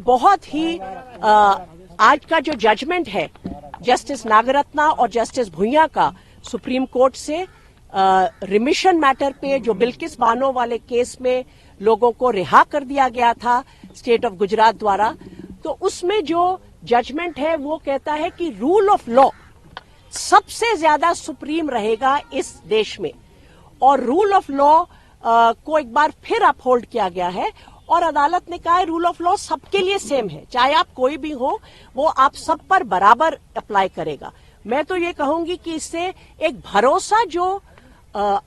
बहुत ही आज का जो जजमेंट है जस्टिस नागरत्ना और जस्टिस भुइयां का सुप्रीम कोर्ट से रिमिशन मैटर पे जो बिल्किस बानो वाले केस में लोगों को रिहा कर दिया गया था स्टेट ऑफ गुजरात द्वारा, तो उसमें जो जजमेंट है वो कहता है कि रूल ऑफ लॉ सबसे ज्यादा सुप्रीम रहेगा इस देश में, और रूल ऑफ लॉ को एक बार फिर अपहोल्ड किया गया है। और अदालत ने कहा है रूल ऑफ लॉ सबके लिए सेम है, चाहे आप कोई भी हो, वो आप सब पर बराबर अप्लाई करेगा। मैं तो ये कहूंगी कि इससे एक भरोसा जो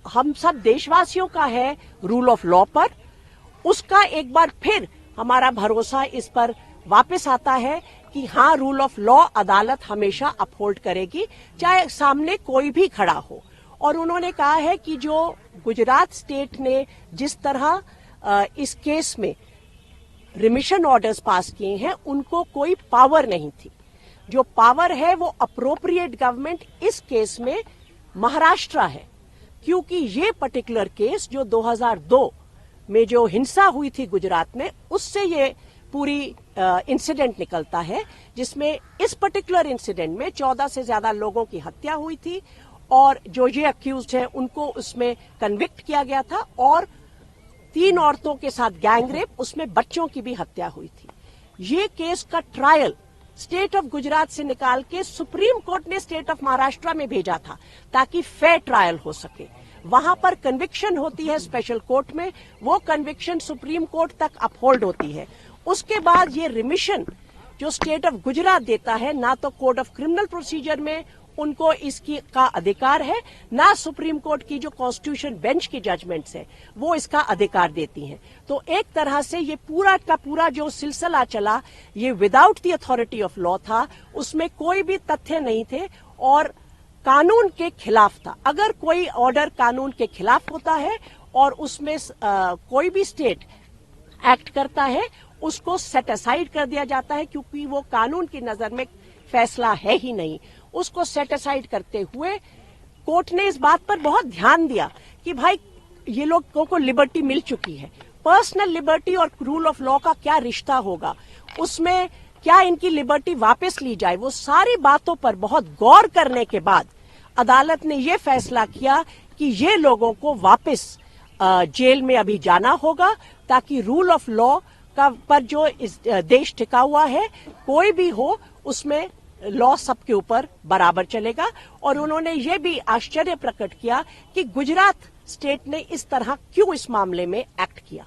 हम सब देशवासियों का है रूल ऑफ लॉ पर, उसका एक बार फिर हमारा भरोसा इस पर वापस आता है कि हाँ, रूल ऑफ लॉ अदालत हमेशा अपहोल्ड करेगी, चाहे सामने कोई भी खड़ा हो। और उन्होंने कहा है कि जो गुजरात स्टेट ने जिस तरह इस केस में रिमिशन ऑर्डर्स पास किए हैं, उनको कोई पावर नहीं थी। जो पावर है वो अप्रोप्रिएट गवर्नमेंट इस केस में महाराष्ट्र है, क्योंकि ये पर्टिकुलर केस जो 2002 में जो हिंसा हुई थी गुजरात में, उससे ये पूरी इंसिडेंट निकलता है, जिसमें इस पर्टिकुलर इंसिडेंट में 14 से ज्यादा लोगों की हत्या हुई थी और जो ये अक्यूज्ड है उनको उसमें कन्विक्ट किया गया था, और 3 औरतों के साथ गैंग रेप, उसमें बच्चों की भी हत्या हुई थी। ये केस का ट्रायल स्टेट ऑफ गुजरात से निकाल के सुप्रीम कोर्ट ने स्टेट ऑफ महाराष्ट्र में भेजा था ताकि फेयर ट्रायल हो सके। वहां पर कन्विक्शन होती है स्पेशल कोर्ट में, वो कन्विक्शन सुप्रीम कोर्ट तक अपहोल्ड होती है। उसके बाद ये रिमिशन जो स्टेट ऑफ गुजरात देता है, ना तो कोड ऑफ क्रिमिनल प्रोसीजर में उनको इसकी का अधिकार है, ना सुप्रीम कोर्ट की जो कॉन्स्टिट्यूशन बेंच की जजमेंट्स है वो इसका अधिकार देती हैं। तो एक तरह से ये पूरा का पूरा जो सिलसिला चला, ये without the authority of law था, उसमें कोई भी तथ्य नहीं थे और कानून के खिलाफ था। अगर कोई ऑर्डर कानून के खिलाफ होता है और उसमें कोई भी स्टेट एक्ट करता है, उसको सेट असाइड कर दिया जाता है, क्योंकि वो कानून की नजर में फैसला है ही नहीं। उसको सेट असाइड करते हुए कोर्ट ने इस बात पर बहुत ध्यान दिया कि भाई ये लोगों को लिबर्टी मिल चुकी है, पर्सनल लिबर्टी और रूल ऑफ लॉ का क्या रिश्ता होगा, उसमें क्या इनकी लिबर्टी वापस ली जाए। वो सारी बातों पर बहुत गौर करने के बाद अदालत ने ये फैसला किया कि ये लोगों को वापस जेल में अभी जाना होगा, ताकि रूल ऑफ लॉ का पर जो इस देश टिका हुआ है, कोई भी हो, उसमें लॉ सबके ऊपर बराबर चलेगा। और उन्होंने ये भी आश्चर्य प्रकट किया कि गुजरात स्टेट ने इस तरह क्यों इस मामले में एक्ट किया।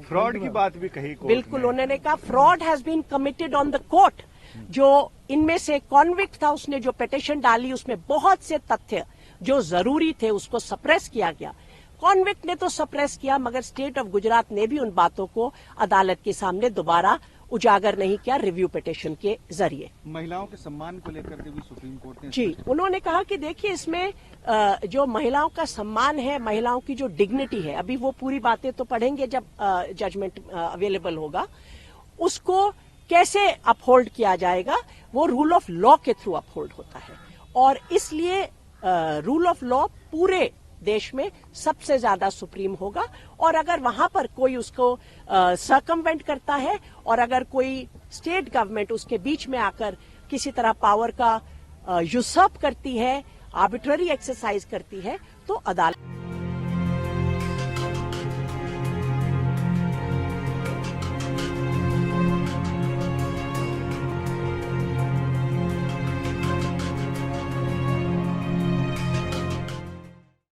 फ्रॉड की बात भी कही कोर्ट बिल्कुल, उन्होंने कहा fraud has been committed on the court. जो इनमें से कॉन्विक्ट था, उसने जो पिटीशन डाली उसमें बहुत से तथ्य जो जरूरी थे उसको सप्रेस किया गया। कॉन्विक्ट ने तो सप्रेस किया, मगर स्टेट ऑफ गुजरात ने भी उन बातों को अदालत के सामने दोबारा उजागर नहीं किया रिव्यू पिटीशन के जरिए। महिलाओं के सम्मान को लेकर के भी सुप्रीम कोर्ट ने जी, उन्होंने कहा कि देखिए इसमें जो महिलाओं का सम्मान है, महिलाओं की जो डिग्निटी है, अभी वो पूरी बातें तो पढ़ेंगे जब जजमेंट अवेलेबल होगा, उसको कैसे अपहोल्ड किया जाएगा, वो रूल ऑफ लॉ के थ्रू अपहोल्ड होता है। और इसलिए रूल ऑफ लॉ पूरे देश में सबसे ज्यादा सुप्रीम होगा। और अगर वहां पर कोई उसको सर्कमवेंट करता है और अगर कोई स्टेट गवर्नमेंट उसके बीच में आकर किसी तरह पावर का यूसर्प करती है, आर्बिट्ररी एक्सरसाइज करती है, तो अदालत